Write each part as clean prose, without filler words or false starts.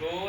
2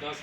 10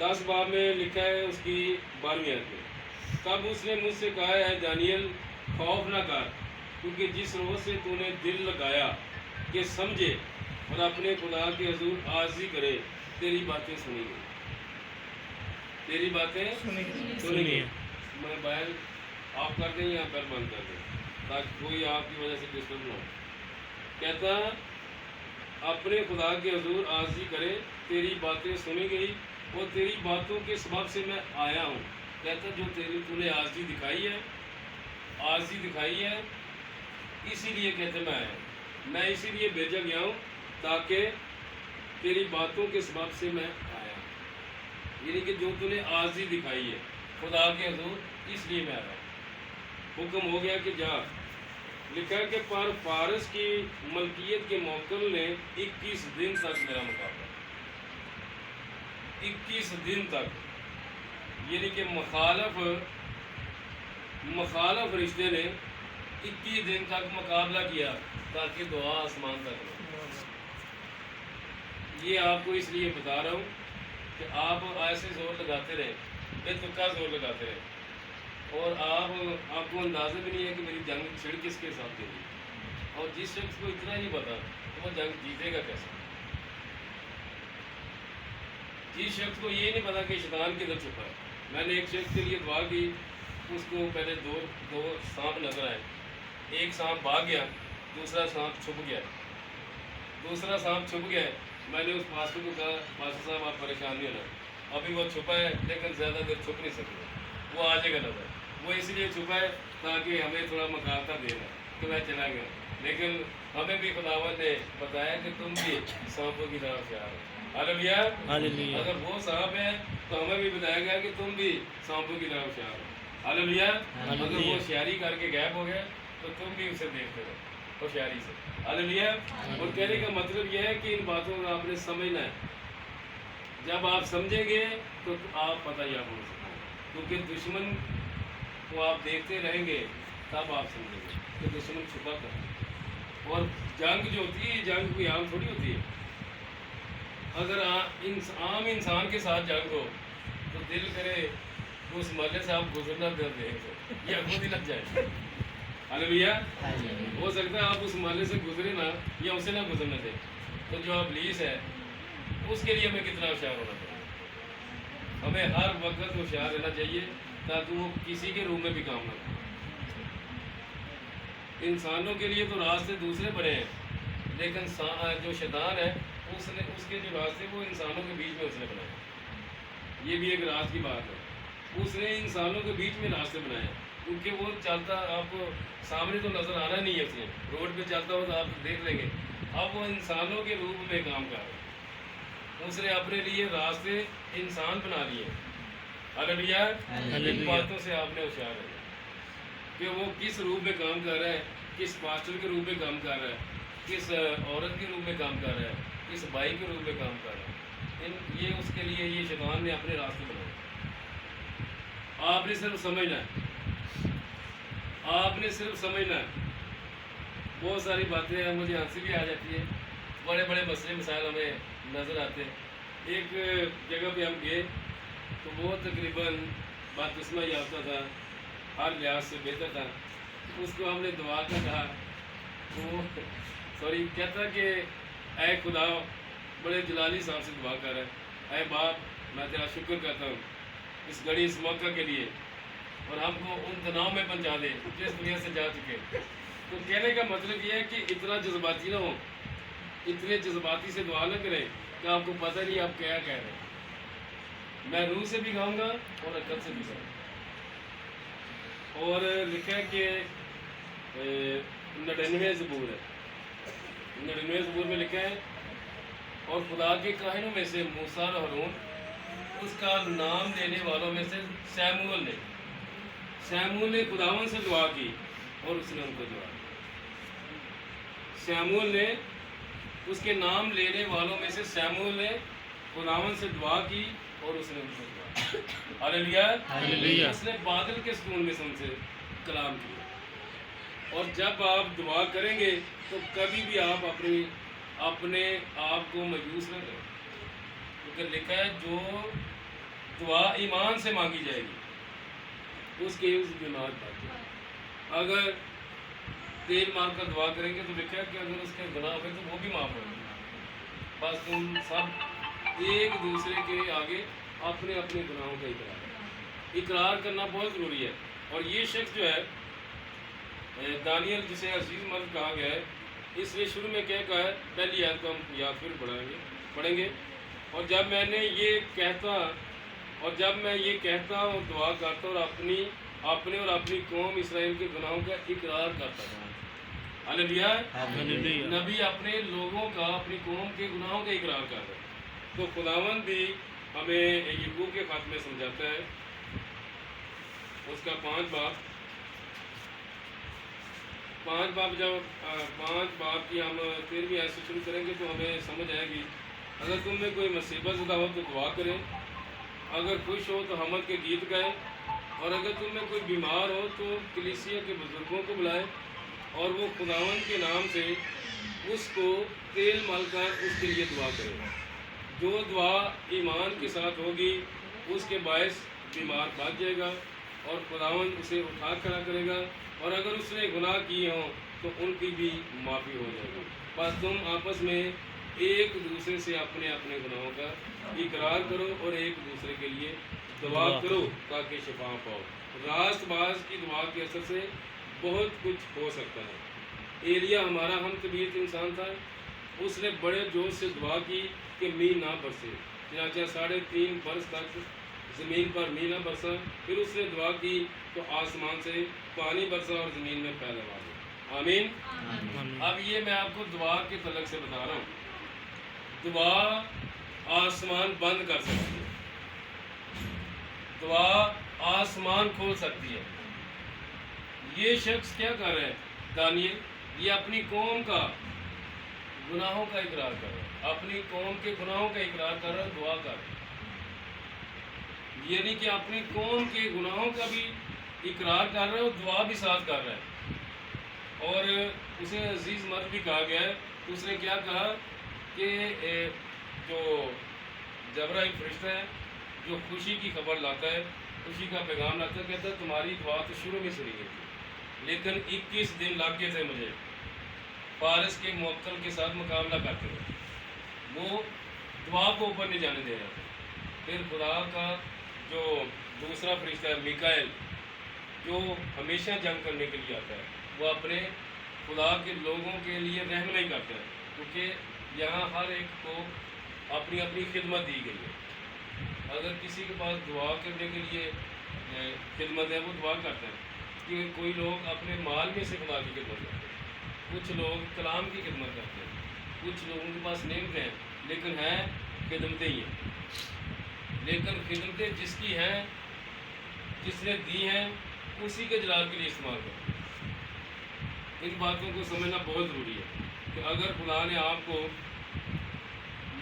10 باب میں لکھا ہے اس کی 12ویں آیت میں، تب اس نے مجھ سے کہا ہے دانیل خوف نہ کر، کیونکہ جس روز سے تو نے دل لگایا کہ سمجھے اور اپنے خدا کے حضور عاجزی کرے، تیری باتیں سنی گئی، تیری باتیں سنی گئی۔ میں بیان آپ کر دیں یا کر بند کر دیں تاکہ کوئی آپ کی وجہ سے ڈسٹرب نہ ہو۔ کہتا اپنے خدا کے حضور عاجزی کرے، تیری باتیں سنی گئی اور تیری باتوں کے سبب سے میں آیا ہوں۔ کہتا جو تو نے عاجزی دکھائی ہے، عاجزی دکھائی ہے، اسی لیے کہتے میں آیا ہوں، میں اسی لیے بھیجا گیا ہوں تاکہ تیری باتوں کے سبب سے میں آیا ہوں، یعنی کہ جو تو نے عاجزی دکھائی ہے خدا کے حضور، اس لیے میں آیا ہوں۔ حکم ہو گیا کہ جا، لکھا ہے کہ پر فارس کی ملکیت کے موکل نے 21 دن تک میرا مقابلہ، 21 دن تک، یعنی کہ مخالف رشتے نے 21 دن تک مقابلہ کیا تاکہ دعا آسمان تک ہو۔ یہ آپ کو اس لیے بتا رہا ہوں کہ آپ ایسے زور لگاتے رہے، بے تکا زور لگاتے رہے، اور آپ کو اندازہ بھی نہیں ہے کہ میری جنگ چھڑ کس کے ساتھ دے گی، اور جس شخص کو اتنا نہیں پتا تو وہ جنگ جیتے گا کیسے؟ جس شخص کو یہ نہیں پتا کہ شیطان کدھر چھپا ہے۔ میں نے ایک شخص کے لیے دعا کی، اس کو پہلے دو سانپ نظر آئے، ایک سانپ بھاگ گیا، دوسرا سانپ چھپ گیا، میں نے اس پاسٹر کو کہا پاسٹر صاحب آپ پریشان نہیں ہونا، ابھی وہ چھپا ہے لیکن زیادہ دیر چھپ نہیں سکتا، وہ آ جائے گا نظر، وہ اس لیے چھپا ہے تاکہ ہمیں تھوڑا مقابلہ دینا، تو میں چلا گیا، لیکن ہمیں بھی خداوند نے بتایا کہ تم بھی سانپوں کی طرح ہوشیار ہو۔ ہاللیلویہ۔ اگر وہ صاحب ہے تو ہمیں بھی بتایا گیا کہ تم بھی سانپوں کی طرح ہوشیار ہو۔ ہاللیلویہ۔ اگر وہ ہوشیاری کر کے غائب ہو گیا تو تم بھی اسے دیکھتے رہو ہوشیاری سے۔ ہاللیلویہ۔ اور کہنے کا مطلب یہ ہے کہ ان باتوں کو آپ نے سمجھنا ہے، جب آپ سمجھیں گے تو آپ پتہ یاب ہو سکتے ہیں، کیونکہ دشمن کو آپ دیکھتے رہیں گے تب آپ سمجھیں گے کہ دشمن چھپا کر ہے۔ اور جنگ جو ہوتی ہے، جنگ کوئی عام تھوڑی ہوتی ہے۔ اگر عام انسان کے ساتھ جنگ ہو تو دل کرے اس محلے سے آپ گزرنا کر دیں یا خود ہی لگ جائے۔ ہاللیلویہ۔ ہو سکتا ہے آپ اس محلے سے گزرے نہ یا اسے نہ گزرنا دیں، تو جو ابلیس ہے اس کے لیے ہمیں کتنا ہوشیار ہونا چاہیے۔ ہمیں ہر وقت ہوشیار رہنا چاہیے تاکہ وہ کسی کے روح میں بھی کام نہ کرے۔ انسانوں کے لیے تو راستے دوسرے بنے ہیں، لیکن جو شیطان ہے اس کے جو راستے وہ انسانوں کے بیچ میں اس نے بنائے۔ یہ بھی ایک راز کی بات ہے، اس نے انسانوں کے بیچ میں راستے بنائے، کیونکہ وہ چلتا، آپ کو سامنے تو نظر آنا نہیں ہے، اس نے روڈ پہ چلتا ہو تو آپ دیکھ لیں گے، اب وہ انسانوں کے روپ میں کام کر رہا ہے، اس نے اپنے لیے راستے انسان بنا لیے۔ ہاللیلویہ۔ ان باتوں سے آپ نے ہوشیار رہنا کہ وہ کس روپ میں کام کر رہا ہے، کس پاسٹر کے روپ میں کام کر رہا ہے، کس عورت کے روپ میں کام کر رہا ہے، کس بھائی کے روپ میں کام کر رہا ہے۔ یہ اس کے لیے یہ شیطان نے اپنے راستے بنائے۔ آپ نے صرف سمجھنا ہے، بہت ساری باتیں ہیں، مجھے ہنسی بھی آ جاتی ہے، بڑے بڑے مسئلے مسائل ہمیں نظر آتے ہیں۔ ایک جگہ پہ ہم گئے تو وہ تقریباً بادشاہ یافتہ تھا، ہر لحاظ سے بہتر تھا، اس کو ہم نے دعا کا کہا، وہ کہتا کہ اے خدا، بڑے جلالی صاحب سے دعا کر رہا ہے، اے باپ میں تیرا شکر کرتا ہوں اس گھڑی اس موقع کے لیے، اور ہم کو ان تناؤ میں پہنچا دے جس دنیا سے جا چکے۔ تو کہنے کا مطلب یہ ہے کہ اتنا جذباتی نہ ہو، اتنے جذباتی سے دعا نہ کریں کہ آپ کو پتہ نہیں آپ کیا کہہ رہے ہیں۔ میں روح سے بھی گاؤں گا اور عقل سے بھی گاؤں گا۔ اور لکھا ہے کہ 99 زبور ہے، 99 زبور میں لکھا ہے، اور خدا کے کاہنوں میں سے موسیٰ اور ہارون، اس کا نام لینے والوں میں سے سیموئیل نے خداوند سے دعا کی اور اس نے ان کو جواب دیا۔ سیموئیل نے، اس کے نام لینے والوں میں سے سیموئیل نے خداوند سے دعا کی اور اس نے ان کو جواب دیا۔ ہاللیلویہ۔ اس نے بادل کے ستون میں سے ان سے کلام کیا۔ اور جب آپ دعا کریں گے تو کبھی بھی آپ اپنے آپ کو مایوس نہ کریں، کیونکہ لکھا ہے جو دعا ایمان سے مانگی جائے گی، اس بیمار بات۔ اگر تیل مار کر دعا کریں گے تو لکھا ہے کہ اگر اس کے گناہ ہوئے تو وہ بھی معاف ہوں گے۔ بس تم سب ایک دوسرے کے آگے اپنے اپنے گناہوں کا اقرار کرنا بہت ضروری ہے۔ اور یہ شخص جو ہے دانیل، جسے عزیز مرد کہا گیا ہے، اس لیے شروع میں کیا کہا ہے، پہلی آیت کو ہم یا پھر پڑھیں گے۔ اور جب میں یہ کہتا اور دعا کرتا اور اپنے اور اپنی قوم اسرائیل کے گناہوں کا اقرار کرتا تھا۔ ہاللیلویہ۔ نبی اپنے لوگوں کا، اپنی قوم کے گناہوں کا اقرار کر رہا ہے۔ تو خداوند بھی ہمیں یعقوب کے خط میں سمجھاتا ہے، اس کا 5 باب کی ہم 13ویں آیت سے شروع کریں گے تو ہمیں سمجھ آئے گی۔ اگر تم میں کوئی مصیبت زدہ ہو تو دعا کریں، اگر خوش ہو تو حمد کے گیت گائے، اور اگر تم میں کوئی بیمار ہو تو کلیسیا کے بزرگوں کو بلائے اور وہ خداوند کے نام سے اس کو تیل مل کر اس کے لیے دعا کرے۔ جو دعا ایمان کے ساتھ ہوگی اس کے باعث بیمار بچ جائے گا اور خداوند اسے اٹھا کھڑا کرے گا، اور اگر اس نے گناہ کیے ہوں تو ان کی بھی معافی ہو جائے گی۔ بس تم آپس میں ایک دوسرے سے اپنے اپنے گناہوں کا اقرار کرو اور ایک دوسرے کے لیے دعا کرو تاکہ شفا پاؤ۔ راست باز کی دعا کے اثر سے بہت کچھ ہو سکتا ہے۔ ایلیا ہمارا ہم طبیعت انسان تھا، اس نے بڑے جوش سے دعا کی کہ مینہ نہ برسے، چنانچہ 3.5 برس تک زمین پر مینہ نہ برسا۔ پھر اس نے دعا کی تو آسمان سے پانی برسا اور زمین میں پیداوار ہوئی۔ آمین۔ اب یہ میں آپ کو دعا کے تعلق سے بتا رہا ہوں، دعا آسمان بند کر سکتی ہے، دعا آسمان کھول سکتی ہے۔ یہ شخص کیا کر رہا ہے؟ دانیل یہ اپنی قوم کا گناہوں کا اقرار کر رہا ہے، اپنی قوم کے گناہوں کا اقرار کر رہا ہے، دعا کر رہا ہے، یعنی کہ اپنی قوم کے گناہوں کا بھی اقرار کر رہا ہے اور دعا بھی ساتھ کر رہا ہے۔ اور اسے عزیز مرد بھی کہا گیا ہے۔ اس نے کیا کہا کہ جو جبرائیل فرشتہ ہے جو خوشی کی خبر لاتا ہے، خوشی کا پیغام لاتا ہے، کہتا ہے تمہاری دعا تو شروع میں سنی گئی تھی، لیکن 21 دن لگ گئے تھے مجھے فارس کے موکل کے ساتھ مقابلہ کرتے ہوئے، وہ دعا کو اوپر نہیں جانے دے رہا تھا۔ پھر خدا کا جو دوسرا فرشتہ ہے میکائیل، جو ہمیشہ جنگ کرنے کے لیے آتا ہے، وہ اپنے خدا کے لوگوں کے لیے رہنمائی کرتا ہے، کیونکہ یہاں ہر ایک کو اپنی اپنی خدمت دی گئی ہے۔ اگر کسی کے پاس دعا کرنے کے لیے خدمت ہے وہ دعا کرتا ہے، کہ کوئی لوگ اپنے مال میں سے خدا کی خدمت کرتے ہیں، کچھ لوگ کلام کی خدمت کرتے ہیں، کچھ لوگوں کے پاس نعمتیں ہیں لیکن ہیں خدمتیں ہی ہیں، لیکن خدمتیں جس کی ہیں، جس نے دی ہیں، اسی کے جلال کے لیے استعمال کریں۔ ان باتوں کو سمجھنا بہت ضروری ہے کہ اگر خدا نے آپ کو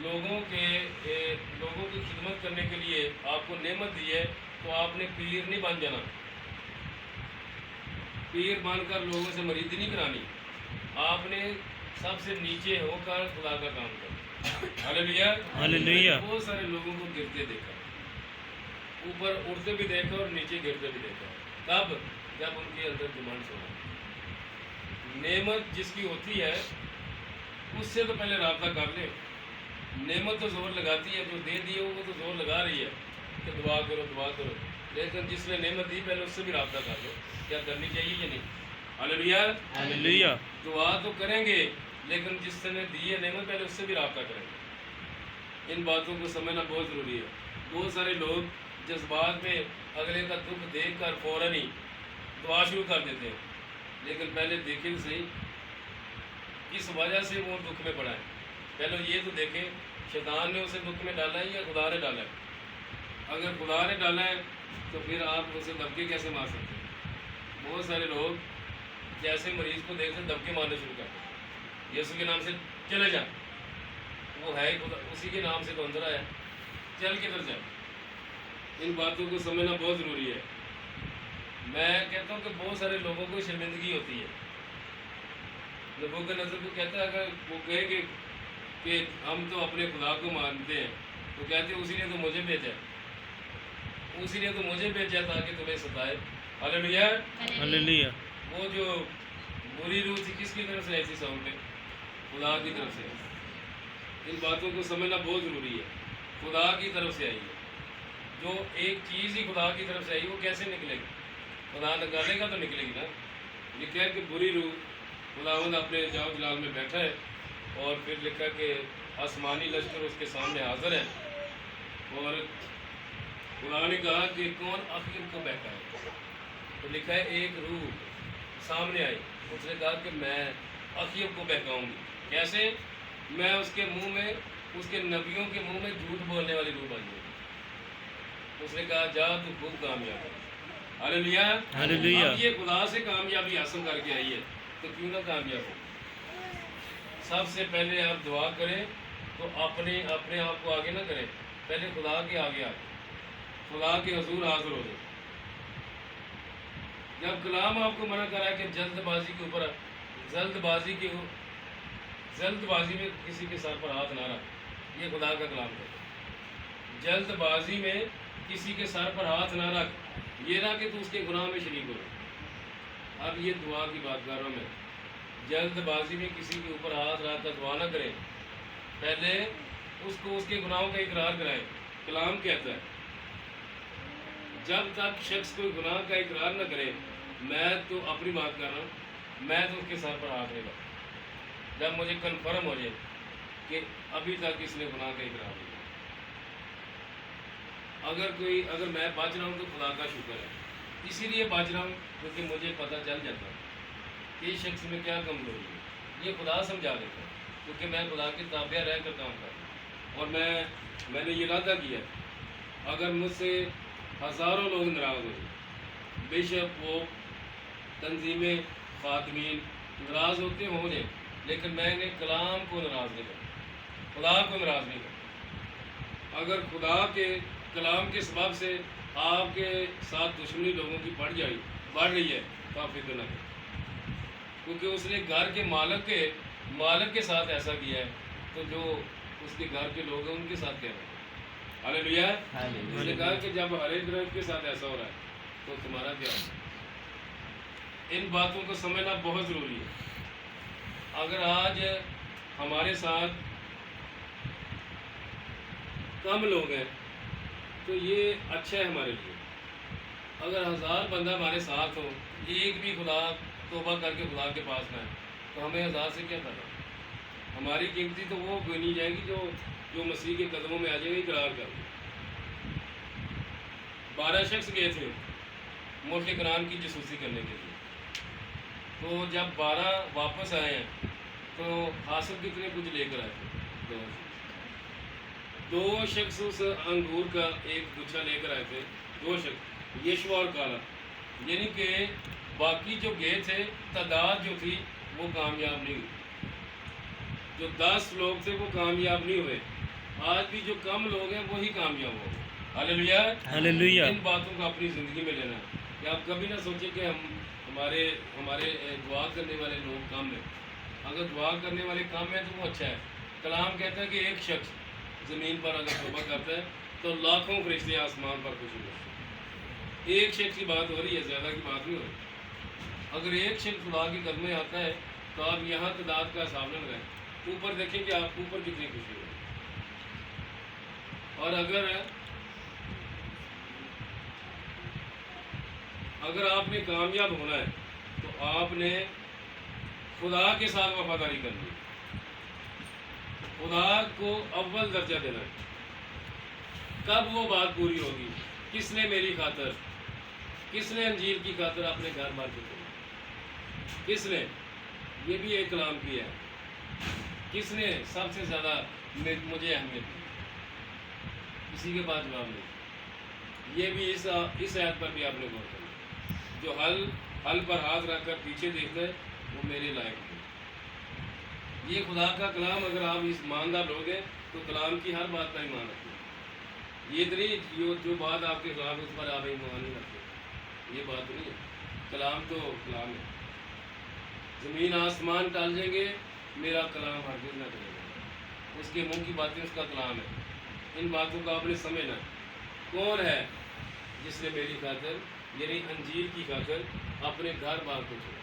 لوگوں کی خدمت کرنے کے لیے آپ کو نعمت دی ہے تو آپ نے پیر نہیں بن جانا، پیر بن کر لوگوں سے مریدی نہیں کرانی، آپ نے سب سے نیچے ہو کر خدا کا کام کرنا۔ ہاللیلویہ۔ ہاللیلویہ۔ بہت سارے لوگوں کو گرتے دیکھا، اوپر اڑتے بھی دیکھا اور نیچے گرتے بھی دیکھا، تب جب ان کے اندر ڈیمانڈ ہوا۔ نعمت جس کی ہوتی ہے اس سے تو پہلے رابطہ کر لے۔ نعمت تو زور لگاتی ہے، جو دے دی ہے وہ تو زور لگا رہی ہے کہ دعا کرو دعا کرو، لیکن جس نے نعمت دی پہلے اس سے بھی رابطہ کر لو، کیا کرنی چاہیے یا نہیں؟ ہاللیلویہ۔ ہاللیلویہ۔ دعا تو کریں گے لیکن جس نے دی ہے نعمت پہلے اس سے بھی رابطہ کریں گے۔ ان باتوں کو سمجھنا بہت ضروری ہے۔ بہت سارے لوگ جذبات میں اگلے کا دکھ دیکھ کر فوراً ہی دعا شروع کر دیتے ہیں، لیکن پہلے دیکھیں تو صحیح کس وجہ سے وہ دکھ میں پڑا ہے، پہلے یہ تو دیکھیں شیطان نے اسے دکھ میں ڈالا ہے یا خدا نے ڈالا ہے۔ اگر خدا نے ڈالا ہے تو پھر آپ اسے دبکے کیسے مار سکتے ہیں؟ بہت سارے لوگ جیسے مریض کو دیکھتے دبکے مارنے شروع کرتے ہیں، یسوع کے نام سے چلے جا، وہ ہے خدا، اسی کے نام سے تو اندر آیا، چل کدھر جائے؟ ان باتوں کو سمجھنا بہت ضروری ہے۔ میں کہتا ہوں کہ بہت سارے لوگوں کو شرمندگی ہوتی ہے۔ نبوکدنصر کو کہتا ہے اگر وہ کہے کہ ہم تو اپنے خدا کو مانتے ہیں تو کہتے ہیں اسی نے تو مجھے بھیجا ہے۔ اسی نے تو مجھے بھیجا تاکہ تمہیں ستائے. ہاللیلویا. ہلیلویا. وہ جو بری روح تھی کس کی طرف سے آئی تھی ساؤل پہ؟ خدا کی طرف سے. ان باتوں کو سمجھنا بہت ضروری ہے. خدا کی طرف سے آئی ہے. جو ایک چیز ہی خدا کی طرف سے آئی وہ کیسے نکلے گی؟ خدا نکالے گا تو نکلے گی نا. لکھا ہے کہ بری روح خداوند اپنے جاؤ جلال میں بیٹھا ہے اور پھر لکھا کہ آسمانی لشکر اس کے سامنے حاضر ہے اور خدا نے کہا کہ کون عقیل کو بہکا ہے. تو لکھا ہے ایک روح سامنے آئی. اس نے کہا کہ میں عقیب کو بہکاؤں گی. کیسے؟ میں اس کے منہ میں اس کے نبیوں کے منہ میں جھوٹ بولنے والی روح بن گئی. اس نے کہا جا تو خوب کامیاب ہے. ہاللیلویا. ہلیلویا. اب یہ خدا سے کامیابی حاصل کر کے آئی ہے تو کیوں نہ کامیاب ہو. سب سے پہلے آپ دعا کریں تو اپنے آپ کو آگے نہ کریں. پہلے خدا کے آگے آئے, خدا کے حضور حاضر ہو جائے. جب کلام آپ کو منع کرا کہ جلد بازی میں کسی کے سر پر ہاتھ نہ رکھ, یہ خدا کا کلام ہے. جلد بازی میں کسی کے سر پر ہاتھ نہ رکھ, یہ نہ کہ تو اس کے گناہ میں شریک ہو. اب یہ دعا کی بات کر رہا ہوں میں. جلد بازی میں کسی کے اوپر ہاتھ رکھ کر دعا نہ کریں. پہلے اس کو اس کے گناہوں کا اقرار کرائیں. کلام کہتا ہے جب تک شخص کوئی گناہ کا اقرار نہ کرے, میں تو اپنی بات کر رہا ہوں, میں تو اس کے سر پر ہاتھ رہے گا جب مجھے کنفرم ہو جائے کہ ابھی تک اس نے گناہ کا اقرار نہیں. اگر میں بچ رہا ہوں تو خدا کا شکر ہے. اسی لیے بچ رہا ہوں کیونکہ مجھے پتہ چل جاتا ہے کہ اس شخص میں کیا کمزوری ہے. یہ خدا سمجھا دیتا ہے کیونکہ میں خدا کے تابع رہ کر کام کرتا ہوں. اور میں نے یہ ارادہ کیا اگر مجھ سے ہزاروں لوگ ناراض ہو جائیں, بشپ وہ تنظیمیں خاتمین ناراض ہوتے ہو جائیں, لیکن میں نے کلام کو ناراض نہیں کرتا, خدا کو ناراض نہیں کرتا. اگر خدا کے کلام کے سبب سے آپ کے ساتھ دشمنی لوگوں کی بڑھ رہی ہے تو آپ فکر نہ کریں, کیونکہ اس نے گھر کے مالک کے ساتھ ایسا کیا ہے تو جو اس کے گھر کے لوگ ہیں ان کے ساتھ کیا ہے. ہاللیلویا. اس نے کہا کہ جب ہر ایک گروہ کے ساتھ ایسا ہو رہا ہے تو تمہارا کیا ہے. ان باتوں کو سمجھنا بہت ضروری ہے. اگر آج ہمارے ساتھ کم لوگ ہیں تو یہ اچھا ہے ہمارے لیے. اگر 1000 بندہ ہمارے ساتھ ہو, ایک بھی خدا توبہ کر کے خدا کے پاس نہ ہے تو ہمیں 1000 سے کیا کرنا. ہماری قیمتی تو وہ گنی جائے گی جو مسیح کے قدموں میں آ جائے گی اقرار کر. 12 شخص گئے تھے ملک کران کی جاسوسی کرنے کے لیے, تو جب 12 واپس آئے ہیں تو حاصل کتنے کچھ لے کر آئے تھے. 2 شخص اس انگور کا ایک گچھا لے کر آئے تھے. 2 شخص یشوع اور کالا, یعنی کہ باقی جو گئے تھے تعداد جو تھی وہ کامیاب نہیں ہوئی. جو 10 لوگ تھے وہ کامیاب نہیں ہوئے. آج بھی جو کم لوگ ہیں وہی کامیاب ہو گئے. ہاللیلویا. ہلیلویا. ان باتوں کو اپنی زندگی میں لینا ہے کہ آپ کبھی نہ سوچیں کہ ہمارے دعا کرنے والے لوگ کم ہیں. اگر دعا کرنے والے کم ہیں تو وہ اچھا ہے. کلام کہتا ہے کہ ایک شخص زمین پر اگر توبہ کرتا ہے تو لاکھوں فرشتے آسمان پر خوشی ہوتے ہیں. ایک شخص کی بات ہو رہی ہے, زیادہ کی بات نہیں ہو رہی. اگر ایک شخص خدا کے قدمیں آتا ہے تو آپ یہاں تعداد کا حساب نہ لگائیں, اوپر دیکھیں کہ آپ اوپر کتنی خوشی ہو. اور اگر آپ نے کامیاب ہونا ہے تو آپ نے خدا کے ساتھ وفاداری کرنی ہے, خدا کو اول درجہ دینا ہے. کب وہ بات پوری ہوگی؟ کس نے میری خاطر, کس نے انجیل کی خاطر اپنے گھر بار کے کیا, کس نے, یہ بھی ایک کلام کیا ہے, کس نے سب سے زیادہ مجھے اہمیت دی. کسی کے پاس جواب نہیں. یہ بھی اس آیت پر بھی آپ نے غور کرنا. جو حل پر ہاتھ رکھ کر پیچھے دیکھتا ہے وہ میرے لائق ہے. یہ خدا کا کلام اگر آپ اس ایماندار لوگ ہیں تو کلام کی ہر بات کا ایمان رکھیں. یہ تو نہیں جو بات آپ کے خلاف اس پر آپ ایمان نہیں رکھتے, یہ بات نہیں ہے. کلام تو کلام ہے. زمین آسمان ٹال جائیں گے, میرا کلام ہرگز نہ ٹلے گا. اس کے منہ کی باتیں اس کا کلام ہے. ان باتوں کا آپ نے سمجھنا. کون ہے جس نے میری خاطر یعنی انجیل کی خاطر اپنے گھر بار کو چھوڑا.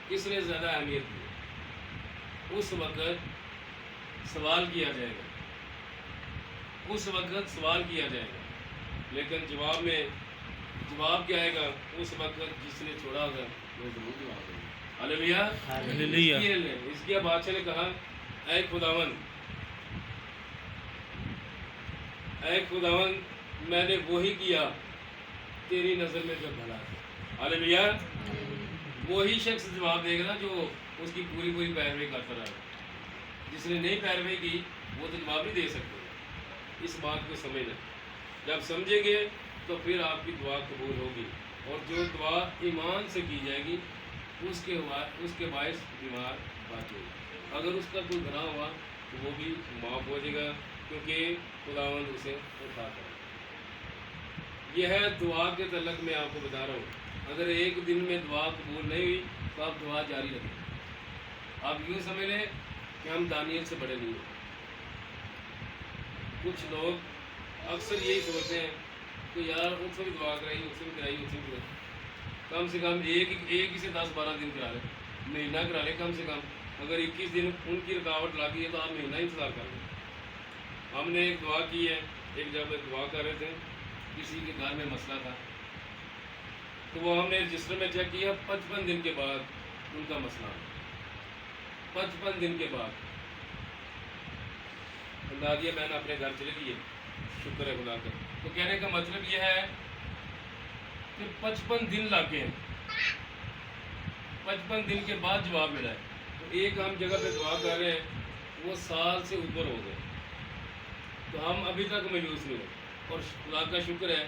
کس نے زیادہ اہمیت دی؟ اس وقت سوال کیا جائے گا، اس وقت سوال کیا جائے گا، لیکن جواب کیا آئے گا؟ اس وقت جس نے چھوڑا ہوگا وہ ضرور جواب دے گا. ہلیلویا. ہلیلویا. اس کیا بادشاہ نے کہا، اے خداوند، اے خداوند، میں نے وہی کیا تیری نظر میں جو بھلا ہے. ہلیلویا. وہی شخص جواب دے گا نا جو اس کی پوری پیروی کرتا رہا. جس نے نہیں پیروی کی وہ تو جواب نہیں دے سکتے. اس بات کو سمجھنا، جب سمجھیں گے تو پھر آپ کی دعا قبول ہوگی، اور جو دعا ایمان سے کی جائے گی اس کے باعث بیمار بات ہوگی. اگر اس کا کوئی گناہ ہوا تو وہ بھی معاف ہو جائے گا، کیونکہ خداوند اسے اٹھاتا ہے. یہ ہے دعا کے تعلق میں آپ کو بتا رہا ہوں. اگر ایک دن میں دعا قبول نہیں ہوئی تو آپ دعا جاری رکھیں. آپ یوں سمجھ لیں کہ ہم دانیل سے بڑے نہیں ہیں. کچھ لوگ اکثر یہی سوچتے ہیں کہ یار ان سے بھی دعا کرائی، ان سے بھی کرائی، ان سے بھی کرائی. کم سے کم ایک ہی سے 10-12 دن کرا لیں، مہینہ کرا لیں کم سے کم. اگر 21 دن ان کی رکاوٹ لگی ہے تو آپ مہینہ انتظار کر لیں. ہم نے ایک دعا کی ہے، ایک جب دعا کر رہے تھے، کسی کے گھر میں مسئلہ تھا، تو وہ ہم نے رجسٹر میں چیک کیا، 55 دن کے بعد ان کا مسئلہ، 55 دن کے بعد. اندازیہ میں نے اپنے گھر چلے گئی، شکر ہے خدا کا. تو کہنے کا مطلب یہ ہے کہ 55 دن لگ گئے ہیں، 55 دن کے بعد جواب ملا ہے. تو ایک ہم جگہ پہ دعا کر رہے ہیں، وہ سال سے اوپر ہو گئے، تو ہم ابھی تک مایوس نہیں ہوئے. اور خدا کا شکر ہے،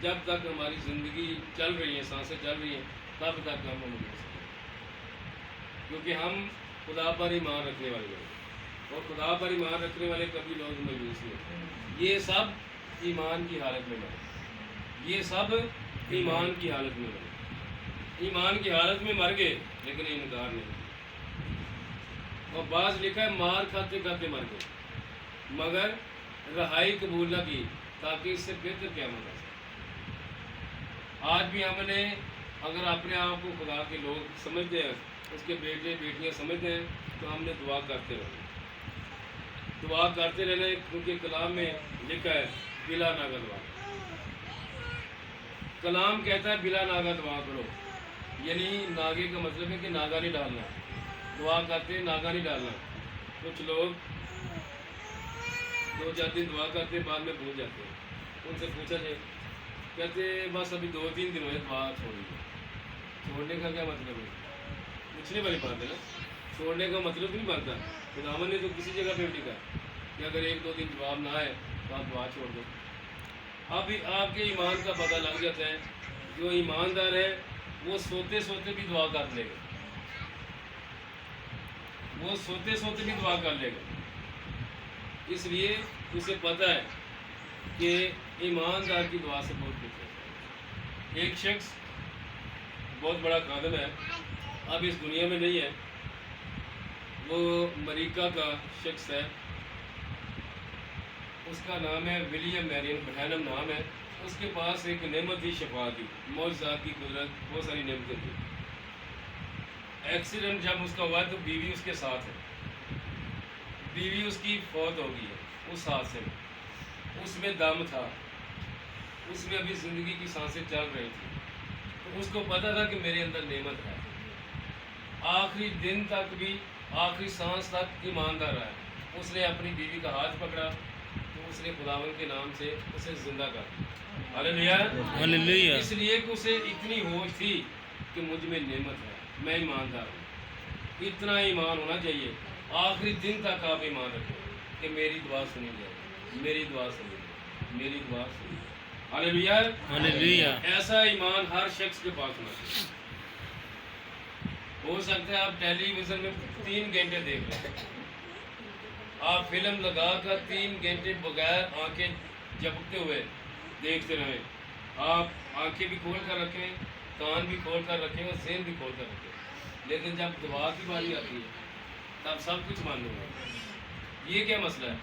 جب تک ہماری زندگی چل رہی ہے، سانسیں چل رہی ہیں، تب تک ہم مایوس نہیں، کیونکہ ہم خدا پر ایمان رکھنے والے لوگ، اور خدا پر ایمان رکھنے والے کبھی لوگ مایوس نہیں ہوتے. یہ سب ایمان کی حالت میں مرے، یہ سب ایمان کی حالت میں مرے، ایمان کی حالت میں مر گئے لیکن انکار نہیں. اور بعض لکھا ہے مار کھاتے کھاتے مر گئے، مگر رہائی قبول نہ کی تاکہ اس سے بہتر قیامت آ سکے. آج بھی ہم نے اگر اپنے آپ کو خدا کے لوگ سمجھتے ہیں، اس کے بیٹے بیٹیاں سمجھتے ہیں، تو ہم نے دعا کرتے رہنا، دعا کرتے رہنا. کیونکہ کلام میں لکھا ہے بلا ناگا دعا. کلام کہتا ہے بلا ناگا دعا کرو، یعنی ناگے کا مطلب ہے کہ ناگا نہیں ڈالنا. دعا کرتے ناگا نہیں ڈالنا. کچھ لوگ 2-4 دن دعا کرتے بعد میں بھول جاتے ہیں. ان سے پوچھا جائے، کہتے بس ابھی 2-3 دن ہوئے دعا چھوڑی. چھوڑنے کا کیا مطلب ہے؟ پوچھنے والی بات ہے نا. چھوڑنے کا مطلب نہیں بنتا. خداوند نے تو کسی جگہ پہ بھی لکھا کہ اگر 1-2 دن جواب نہ آئے تو آپ دعا چھوڑ دو. اب آپ کے ایمان کا پتہ لگ جاتا ہے. جو ایماندار ہے وہ سوتے سوتے بھی دعا کر لے گا، وہ سوتے سوتے بھی دعا کر لے گا. اس لیے اسے پتہ ہے کہ ایماندار کی دعا سے بہت کچھ ہے. ایک شخص بہت بڑا خادم ہے، اب اس دنیا میں نہیں ہے، وہ امریکہ کا شخص ہے. اس کا نام ہے ولیم میرین برینہم نام ہے. اس کے پاس ایک نعمت تھی، شفا کی، معجزات کی قدرت، بہت ساری نعمتیں تھیں. ایکسیڈنٹ جب اس کا ہوا تو بیوی اس کے ساتھ ہے، بیوی اس کی فوت ہو گئی ہے اس حادثے میں. اس میں دم تھا، اس میں ابھی زندگی کی سانسیں چل رہی تھیں. تو اس کو پتہ تھا کہ میرے اندر نعمت ہے. آخری دن تک بھی، آخری سانس تک ایماندار رہا. اس نے اپنی بیوی کا ہاتھ پکڑا تو اس نے خداوند کے نام سے اسے زندہ کر دیا. ہلیلویا. ہلیلویا. اس لیے کہ اسے اتنی ہوش تھی کہ مجھ میں نعمت ہے، میں ایماندار ہوں. اتنا ایمان ہونا چاہیے. آخری دن تک آپ ایمان رکھیں کہ میری دعا سنی جائے، میری دعا سنی جائے، میری دعا سنی جائے. ہلیلویا. ہلیلویا. ایسا ایمان ہر شخص کے پاس ہونا چاہیے. ہو سکتا ہے آپ ٹیلی ویژن میں 3 گھنٹے دیکھ لیں، آپ فلم لگا کر 3 گھنٹے بغیر آنکھیں جھپکتے ہوئے دیکھتے رہیں. آپ آنکھیں بھی کھول کر رکھیں، کان بھی کھول کر رکھیں اور ذہن بھی کھول کر رکھیں، لیکن جب دعا کی باری آتی ہے تب سب کچھ مان لوں گا. یہ کیا مسئلہ ہے؟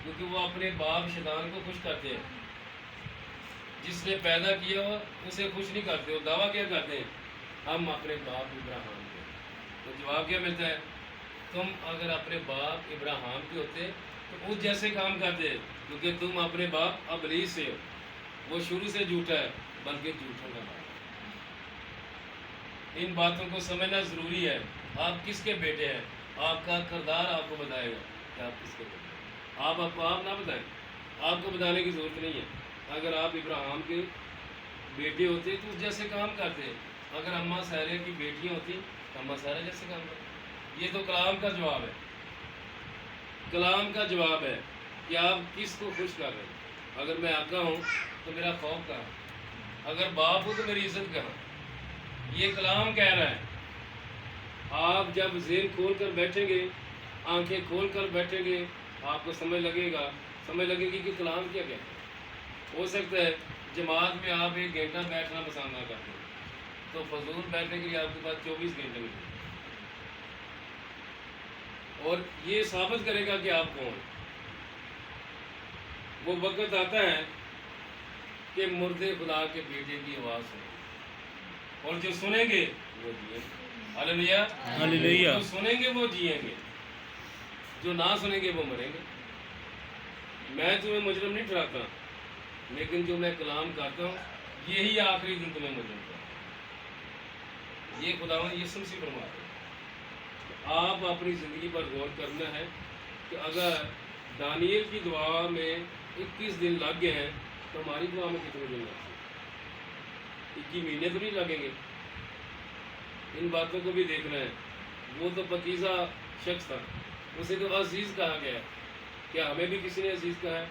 کیونکہ وہ اپنے باپ شیطان کو خوش کرتے ہیں. جس نے پیدا کیا ہو اسے خوش نہیں کرتے ہو، دعویٰ کیا کرتے ہیں؟ ہم اپنے باپ ابراہیم کے۔ تو جواب کیا ملتا ہے؟ تم اگر اپنے باپ ابراہیم کے ہوتے تو اس جیسے کام کرتے، کیونکہ تم اپنے باپ ابلیس سے ہو۔ وہ شروع سے جھوٹا ہے، بلکہ جھوٹوں کا باپ۔ ان باتوں کو سمجھنا ضروری ہے۔ آپ کس کے بیٹے ہیں؟ آپ کا کردار آپ کو بتائے گا کہ آپ کس کے بیٹے ہیں۔ آپ نہ بتائیں، آپ کو بتانے کی ضرورت نہیں ہے۔ اگر آپ ابراہیم کے بیٹے ہوتے تو اس جیسے کام کرتے، اگر اماں سارہ کی بیٹیاں ہوتی تو اماں سارہ جیسے کام کرتے۔ یہ تو کلام کا جواب ہے، کلام کا جواب ہے کہ آپ کس کو خوش کر رہے ہیں۔ اگر میں آقا ہوں تو میرا خوف کہاں؟ اگر باپ ہوں تو میری عزت کہاں؟ یہ کلام کہہ رہا ہے۔ آپ جب ذہن کھول کر بیٹھیں گے، آنکھیں کھول کر بیٹھیں گے، آپ کو سمجھ لگے گی کہ کلام کیا کہتا ہے۔ ہو سکتا ہے جماعت میں آپ 1 گھنٹہ بیٹھنا پسند نہ کرتے ہیں، تو فضول بیٹھنے کے لیے آپ کے پاس 24 گھنٹے ملیں گے، اور یہ ثابت کرے گا کہ آپ کون۔ وہ وقت آتا ہے کہ مردے خدا کے بیٹے کی آواز سنیں، اور جو سنیں گے وہ جئیں گے۔ ہاللیلویہ، ہاللیلویہ۔ جو سنیں گے وہ جئیں گے، جو نہ سنیں گے وہ مریں گے۔ میں تمہیں مجرم نہیں ٹھہراتا، لیکن جو میں کلام کرتا ہوں یہی آخری دن تمہیں مجرم ٹھہراتا۔ یہ خداوند یسوع مسیح فرماتا ہے۔ آپ اپنی زندگی پر غور کرنا ہے کہ اگر دانیل کی دعا میں 21 دن لگ گئے ہیں تو ہماری دعا میں کتنے دن لگ گئے؟ 21 مہینے تو نہیں لگیں گے۔ ان باتوں کو بھی دیکھنا ہے۔ وہ تو پاکیزہ شخص تھا، اسے تو عزیز کہا گیا ہے۔ کیا ہمیں بھی کسی نے عزیز کہا ہے؟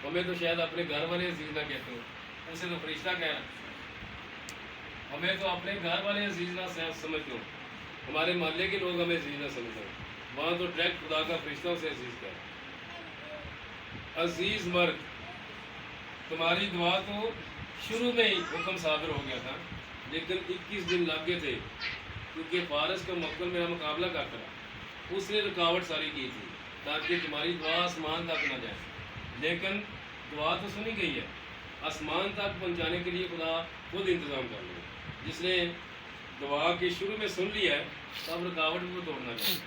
ہمیں تو شاید اپنے گھر والے عزیز نہ کہتے ہو، اسے تو فرشتہ کہہ رہا ہے۔ ہمیں تو اپنے گھر والے عزیز نہ سمجھتے ہو، ہمارے محلے کے لوگ ہمیں عزیز نہ سمجھتے ہو، وہاں تو ڈائریکٹ خدا کا فرشتہ اسے عزیز کہہ رہا ہے۔ عزیز مرد، تمہاری دعا تو شروع میں ہی حکم صادر ہو گیا تھا، لیکن 21 دن لگ گئے تھے، کیونکہ فارس کا مقبل میرا مقابلہ کرتا رہا، اس نے رکاوٹ ساری کی تھی تاکہ تمہاری دعا آسمان تک نہ جائے۔ لیکن دعا تو سنی گئی ہے، آسمان تک پہنچانے کے لیے خدا خود انتظام کر لے گا۔ جس نے دعا کے شروع میں سن لیا ہے تو اب رکاوٹ کو توڑنا چاہیے۔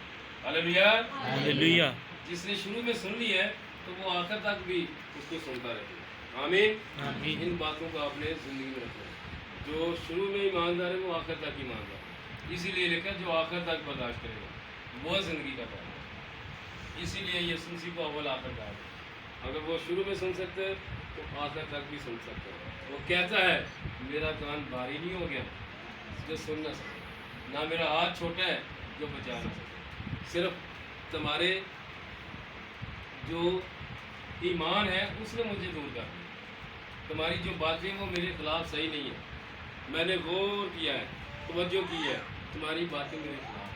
ہاللیلویہ، ہاللیلویہ۔ جس نے شروع میں سن لیا ہے تو وہ آخر تک بھی اس کو سنتا رہے گا۔ آمین۔ آمین۔ ان باتوں کو آپ نے زندگی میں رکھنا ہے۔ جو شروع میں ایماندار ہے وہ آخر تک ایماندار ہے۔ اسی لیے لکھا جو آخر تک برداشت کرے گا وہ زندگی کا پائے گا۔ اسی لیے یسوع مسیح کو اول آخر کہا ہے۔ اگر وہ شروع میں سن سکتے تو آخر تک بھی سن سکتے ہیں۔ وہ کہتا ہے میرا کان بھاری نہیں ہو گیا جو سن نہ سکے، نہ میرا ہاتھ چھوٹا ہے جو بچا نہ سکے۔ صرف تمہارے جو ایمان ہے اس نے مجھے دور کر دیا۔ تمہاری جو باتیں وہ میرے خلاف صحیح نہیں ہے۔ میں نے غور کیا ہے، توجہ کی ہے، تمہاری باتیں میرے خلاف،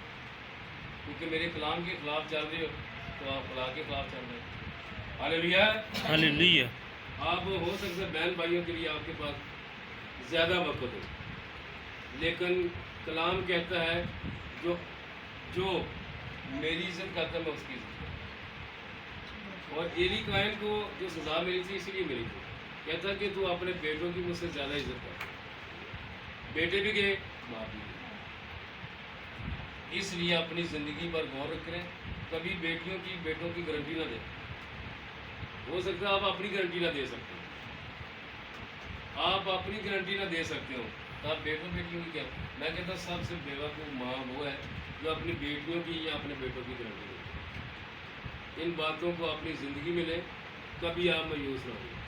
کیونکہ میرے کلام کے خلاف چل رہے ہو تو آپ خدا کے خلاف چل رہے ہیں۔ ہاللیلویہ۔ ہاللیلویہ۔ آپ ہو سکتا ہے بہن بھائیوں کے لیے آپ کے پاس زیادہ وقت ہو، لیکن کلام کہتا ہے جو میری عزت کرتا ہے میں اس کی عزت کرتا ہوں۔ اور ایلی کائن کو جو سزا ملی تھی اسی لیے ملی تھی، کہتا کہ تو اپنے بیٹوں کی مجھ سے زیادہ عزت کر۔ بیٹے بھی گئے، باپ بھی گئے۔ اس لیے اپنی زندگی پر غور رکھیں، کبھی بیٹوں کی گارنٹی نہ دیں۔ ہو سکتا ہے آپ اپنی گارنٹی نہ دے سکتے ہو، آپ اپنی گارنٹی نہ دے سکتے ہو تو آپ بیٹوں بیٹیوں کی کیا؟ میں کہتا ہوں سب سے بیوقوف ماں وہ ہے جو اپنی بیٹیوں کی یا اپنے بیٹوں کی گارنٹی دے۔ ان باتوں کو اپنی زندگی میں لیں، کبھی آپ مایوس نہ ہوں۔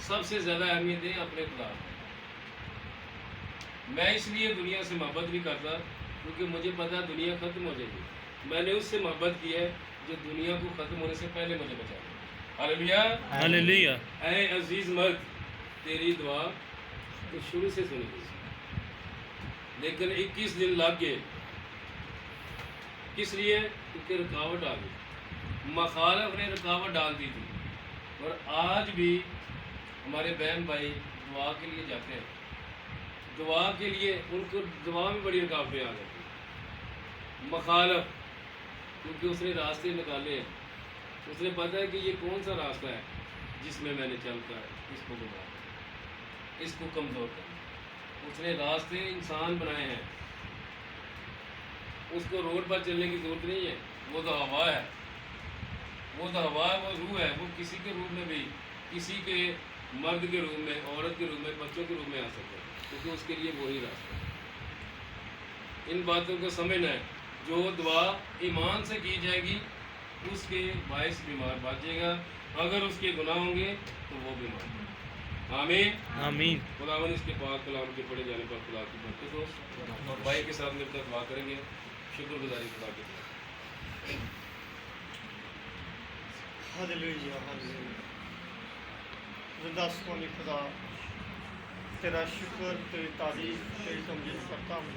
سب سے زیادہ اہمیت دیں اپنے خدا کو۔ میں اس لیے دنیا سے محبت نہیں کرتا کیونکہ مجھے پتا دنیا ختم ہو جائے گی۔ میں نے اس سے محبت کی ہے جو دنیا کو ختم ہونے سے پہلے مجھے بچا لے۔ ہاللیلویہ۔ ہاللیلویہ۔ اے عزیز مرد، تیری دعا تو شروع سے سنی گئی، لیکن 21 دن لگ گئے۔ کس لیے؟ کیونکہ رکاوٹ آ گئی، مخالف نے رکاوٹ ڈال دی تھی۔ اور آج بھی ہمارے بہن بھائی دعا کے لیے جاتے ہیں، دعا کے لیے ان کو دعا میں بڑی رکاوٹیں آ جاتی ہیں۔ مخالف، کیونکہ اس نے راستے نکالے ہیں، اس نے پتا ہے کہ یہ کون سا راستہ ہے جس میں نے چل کر اس کو گزارا۔ اس کو کمزور کرنا. اس نے راستے انسان بنائے ہیں, اس کو روڈ پر چلنے کی ضرورت نہیں ہے. وہ تو ہوا ہے, وہ روح ہے. وہ کسی کے روپ میں بھی, کسی کے مرد کے روپ میں, عورت کے روپ میں, بچوں کے روپ میں آ سکتا ہے, کیونکہ اس کے لیے وہی راستہ ہے. ان باتوں کو سمجھنا ہے. جو دعا ایمان سے کی جائے گی اس کے باعث بیمار بچے گا, اگر اس کے گناہ ہوں گے تو وہ بیمار ہوگا. آمین. آمین. خداوند اس کے پاک کلام کے پڑھے جانے پر خدا کی برکت ہو. اور بھائی کے ساتھ مل کر دعا کریں گے. شکر گزاری خدا کی طرف. Hallelujah hallelujah. زندہ آسمانی خدا تیرا شکر, تیری تعریف, تیری تمجید کرتا ہوں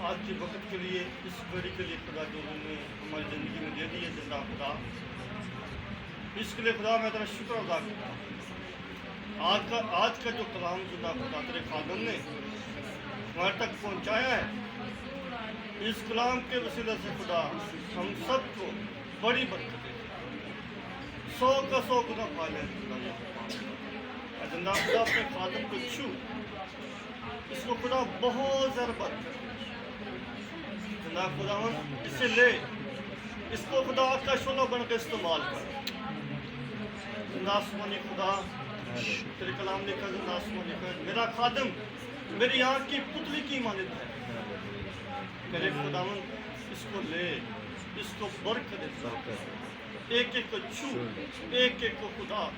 آج کے وقت کے لیے, اس گھڑی کے لیے خدا جو انہوں نے ہماری زندگی میں دے دی ہے. زندہ خدا, اس کے لیے خدا میں تیرا شکر ادا کرتا ہوں. آج کا جو کلام زندہ خدا تیرے خادم نے ہمارے تک پہنچایا ہے, اس کلام کے وسیلے سے خدا ہم سب کو بڑی برکت ہے. 100 کا 100 گنا پالے زندہ خدا اپنے خادم کو چھو, اس کو خدا بہت زیادہ برکت. زندہ خدا اسے لے, اس کو خدا کا شعلہ بن کے استعمال کر. زندہ آسمانی خدا تیرے کلام لے کر, زندہ آسمانی کر, میرا خادم میری آنکھ کی پتلی کی مانند ہے. میرے خداوند اس کو لے, اس کو برکت دے, ایک ایک کو چھو, ایک ایک کو خدا